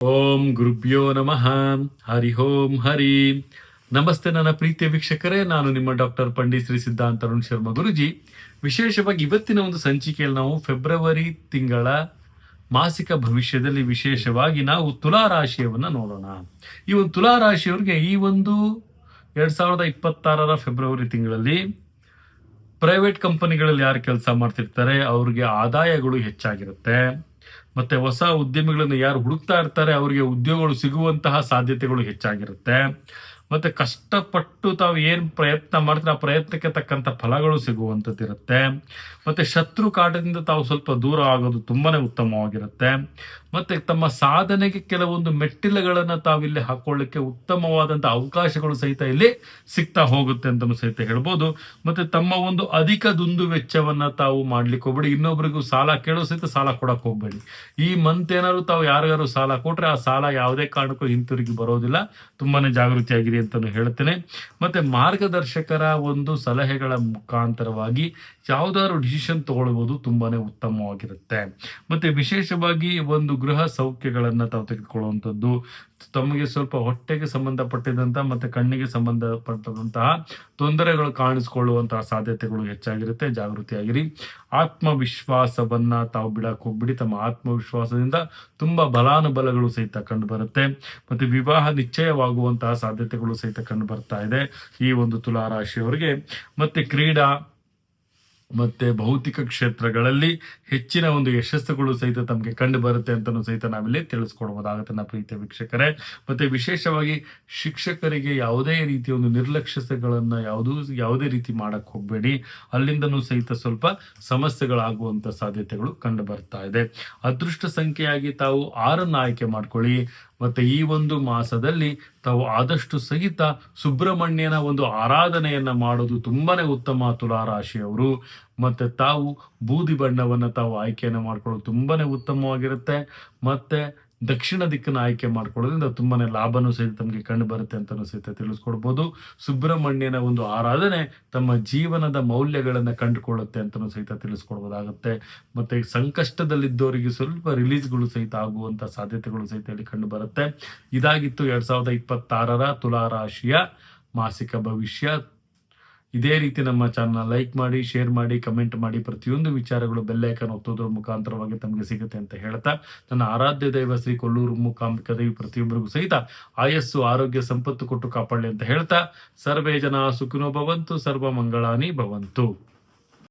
ಓಂ ಗುರುಭ್ಯೋ ನಮಃ. ಹರಿ ಓಂ ಹರಿ. ನಮಸ್ತೆ ನನ್ನ ಪ್ರೀತಿಯ ವೀಕ್ಷಕರೇ, ನಾನು ನಿಮ್ಮ ಡಾಕ್ಟರ್ ಪಂಡಿತ್ ಶ್ರೀ ಸಿದ್ಧಾಂತ ಅರುಣ್ ಶರ್ಮಾ ಗುರುಜಿ. ವಿಶೇಷವಾಗಿ ಇವತ್ತಿನ ಒಂದು ಸಂಚಿಕೆಯಲ್ಲಿ ನಾವು ಫೆಬ್ರವರಿ ತಿಂಗಳ ಮಾಸಿಕ ಭವಿಷ್ಯದಲ್ಲಿ ವಿಶೇಷವಾಗಿ ನಾವು ತುಲಾ ರಾಶಿಯವನ್ನ ನೋಡೋಣ. ಈ ಒಂದು ತುಲಾ ರಾಶಿಯವರಿಗೆ ಈ ಒಂದು 2026 ಫೆಬ್ರವರಿ ತಿಂಗಳಲ್ಲಿ ಪ್ರೈವೇಟ್ ಕಂಪನಿಗಳಲ್ಲಿ ಯಾರು ಕೆಲಸ ಮಾಡ್ತಿರ್ತಾರೆ ಅವ್ರಿಗೆ ಆದಾಯಗಳು ಹೆಚ್ಚಾಗಿರುತ್ತೆ. ಮತ್ತೆ ಹೊಸ ಉದ್ಯಮಿಗಳನ್ನು ಯಾರು ಹುಡುಕ್ತಾ ಇರ್ತಾರೆ ಅವರಿಗೆ ಉದ್ಯೋಗಗಳು ಸಿಗುವಂತಹ ಸಾಧ್ಯತೆಗಳು ಹೆಚ್ಚಾಗಿರುತ್ತೆ. ಮತ್ತೆ ಕಷ್ಟಪಟ್ಟು ತಾವು ಏನ್ ಪ್ರಯತ್ನ ಮಾಡ್ತಾರೆ ಆ ಪ್ರಯತ್ನಕ್ಕೆ ತಕ್ಕಂತ ಫಲಗಳು ಸಿಗುವಂತದ್ದಿರುತ್ತೆ. ಮತ್ತೆ ಶತ್ರು ಕಾಟದಿಂದ ತಾವು ಸ್ವಲ್ಪ ದೂರ ಆಗೋದು ತುಂಬಾನೇ ಉತ್ತಮವಾಗಿರುತ್ತೆ. ಮತ್ತೆ ತಮ್ಮ ಸಾಧನೆಗೆ ಕೆಲವೊಂದು ಮೆಟ್ಟಿಲುಗಳನ್ನ ತಾವಿಲ್ಲಿ ಹಾಕೊಳ್ಳಿಕ್ಕೆ ಉತ್ತಮವಾದಂತಹ ಅವಕಾಶಗಳು ಸಹಿತ ಇಲ್ಲಿ ಸಿಗ್ತಾ ಹೋಗುತ್ತೆ ಅಂತ ಸಹಿತ ಹೇಳ್ಬೋದು. ಮತ್ತೆ ತಮ್ಮ ಒಂದು ಅಧಿಕ ದುಂದು ವೆಚ್ಚವನ್ನ ತಾವು ಮಾಡ್ಲಿಕ್ಕೆ ಹೋಗ್ಬೇಡಿ. ಇನ್ನೊಬ್ಬರಿಗೂ ಸಾಲ ಕೇಳೋ ಸಹಿತ ಸಾಲ ಕೊಡಕ್ ಹೋಗ್ಬೇಡಿ. ಈ ಮಂತ್ ಏನಾದ್ರು ತಾವು ಯಾರಿಗಾರು ಸಾಲ ಕೊಟ್ರೆ ಆ ಸಾಲ ಯಾವುದೇ ಕಾರಣಕ್ಕೂ ಹಿಂತಿರುಗಿ ಬರೋದಿಲ್ಲ. ತುಂಬಾನೇ ಜಾಗೃತಿಯಾಗಿರಿ ಅಂತಾನು ಹೇಳ್ತೇನೆ. ಮತ್ತೆ ಮಾರ್ಗದರ್ಶಕರ ಒಂದು ಸಲಹೆಗಳ ಮುಖಾಂತರವಾಗಿ ಯಾವ್ದಾದ್ರು ಡಿಸಿಷನ್ ತಗೊಳ್ಬಹುದು, ತುಂಬಾನೇ ಉತ್ತಮವಾಗಿರುತ್ತೆ. ಮತ್ತೆ ವಿಶೇಷವಾಗಿ ಒಂದು ಗೃಹ ಸೌಖ್ಯಗಳನ್ನ ತಾವು ತೆಗೆದುಕೊಳ್ಳುವಂಥದ್ದು, ತಮಗೆ ಸ್ವಲ್ಪ ಹೊಟ್ಟೆಗೆ ಸಂಬಂಧಪಟ್ಟಿದಂತ ಮತ್ತೆ ಕಣ್ಣಿಗೆ ಸಂಬಂಧಪಟ್ಟಂತಹ ತೊಂದರೆಗಳು ಕಾಣಿಸಿಕೊಳ್ಳುವಂತಹ ಸಾಧ್ಯತೆಗಳು ಹೆಚ್ಚಾಗಿರುತ್ತೆ. ಜಾಗೃತಿಯಾಗಿರಿ. ಆತ್ಮವಿಶ್ವಾಸವನ್ನ ತಾವು ಬಿಡಕ್ ಹೋಗ್ಬಿಡಿ. ತಮ್ಮ ಆತ್ಮವಿಶ್ವಾಸದಿಂದ ತುಂಬಾ ಬಲಾನುಬಲಗಳು ಸಹಿತ ಕಂಡು ಬರುತ್ತೆ. ಮತ್ತೆ ವಿವಾಹ ನಿಶ್ಚಯವಾಗುವಂತಹ ಸಾಧ್ಯತೆಗಳು ಸಹಿತ ಕಂಡು ಬರ್ತಾ ಇದೆ ಈ ಒಂದು ತುಲಾ ರಾಶಿಯವರಿಗೆ. ಮತ್ತೆ ಕ್ರೀಡಾ ಮತ್ತೆ ಭೌತಿಕ ಕ್ಷೇತ್ರಗಳಲ್ಲಿ ಹೆಚ್ಚಿನ ಒಂದು ಯಶಸ್ಸುಗಳು ಸಹಿತ ತಮಗೆ ಕಂಡು ಬರುತ್ತೆ ಅಂತಲೂ ಸಹಿತ ನಾವಿಲ್ಲಿ ತಿಳಿಸ್ಕೊಡ್ಬೋದಾಗುತ್ತೆ ನನ್ನ ಪ್ರೀತಿಯ ವೀಕ್ಷಕರೇ. ಮತ್ತೆ ವಿಶೇಷವಾಗಿ ಶಿಕ್ಷಕರಿಗೆ ಯಾವುದೇ ರೀತಿಯ ಒಂದು ನಿರ್ಲಕ್ಷ್ಯತೆಗಳನ್ನ ಯಾವುದೇ ರೀತಿ ಮಾಡಕ್ ಹೋಗ್ಬೇಡಿ. ಅಲ್ಲಿಂದನೂ ಸಹಿತ ಸ್ವಲ್ಪ ಸಮಸ್ಯೆಗಳಾಗುವಂತ ಸಾಧ್ಯತೆಗಳು ಕಂಡು ಬರ್ತಾ ಇದೆ. ಅದೃಷ್ಟ ಸಂಖ್ಯೆಯಾಗಿ ತಾವು 6 ಆಯ್ಕೆ ಮಾಡ್ಕೊಳ್ಳಿ. ಮತ್ತೆ ಈ ಒಂದು ಮಾಸದಲ್ಲಿ ತಾವು ಆದಷ್ಟು ಸಹಿತ ಸುಬ್ರಹ್ಮಣ್ಯನ ಒಂದು ಆರಾಧನೆಯನ್ನ ಮಾಡೋದು ತುಂಬಾನೇ ಉತ್ತಮ ತುಲಾ ರಾಶಿಯವರು. ಮತ್ತೆ ತಾವು ಬೂದಿ ಬಣ್ಣವನ್ನ ತಾವು ಆಯ್ಕೆಯನ್ನ ಮಾಡ್ಕೊಳ್ಳೋದು ತುಂಬಾನೇ ಉತ್ತಮವಾಗಿರುತ್ತೆ. ಮತ್ತೆ ದಕ್ಷಿಣ ದಿಕ್ಕನ್ನ ಆಯ್ಕೆ ಮಾಡ್ಕೊಳ್ಳೋದ್ರಿಂದ ತುಂಬಾನೇ ಲಾಭನೂ ಸಹಿತ ತಮಗೆ ಕಂಡು ಬರುತ್ತೆ ಅಂತಾನೂ ಸಹಿತ ತಿಳಿಸ್ಕೊಡ್ಬೋದು. ಸುಬ್ರಹ್ಮಣ್ಯನ ಒಂದು ಆರಾಧನೆ ತಮ್ಮ ಜೀವನದ ಮೌಲ್ಯಗಳನ್ನ ಕಂಡುಕೊಳ್ಳುತ್ತೆ ಅಂತಾನೂ ಸಹಿತ ತಿಳಿಸ್ಕೊಡ್ಬೋದಾಗುತ್ತೆ. ಮತ್ತೆ ಸಂಕಷ್ಟದಲ್ಲಿದ್ದವರಿಗೆ ಸ್ವಲ್ಪ ರಿಲೀಸ್ಗಳು ಸಹಿತ ಆಗುವಂತ ಸಾಧ್ಯತೆಗಳು ಸಹಿತ ಇಲ್ಲಿ ಕಂಡು ಬರುತ್ತೆ. ಇದಾಗಿತ್ತು 2026 ತುಲಾ ರಾಶಿಯ ಮಾಸಿಕ ಭವಿಷ್ಯ. ಇದೇ ರೀತಿ ನಮ್ಮ ಚಾನಲ್ ಲೈಕ್ ಮಾಡಿ, ಶೇರ್ ಮಾಡಿ, ಕಮೆಂಟ್ ಮಾಡಿ. ಪ್ರತಿಯೊಂದು ವಿಚಾರಗಳು ಬೆಲ್ಲೈಕನ್ ಒತ್ತೋದ್ರ ಮುಖಾಂತರವಾಗಿ ತಮಗೆ ಸಿಗುತ್ತೆ ಅಂತ ಹೇಳ್ತಾ, ನನ್ನ ಆರಾಧ್ಯ ದೈವ ಶ್ರೀ ಕೊಲ್ಲೂರು ಮೂಕಾಂಬಿಕಾ ದೇವಿ ಪ್ರತಿಯೊಬ್ಬರಿಗೂ ಸಹಿತ ಆಯಸ್ಸು ಆರೋಗ್ಯ ಸಂಪತ್ತು ಕೊಟ್ಟು ಕಾಪಾಡಲಿ ಅಂತ ಹೇಳ್ತಾ, ಸರ್ವೇ ಜನ ಸುಖಿನೋ ಭವಂತು, ಸರ್ವ ಮಂಗಳಾನಿ ಭವಂತು.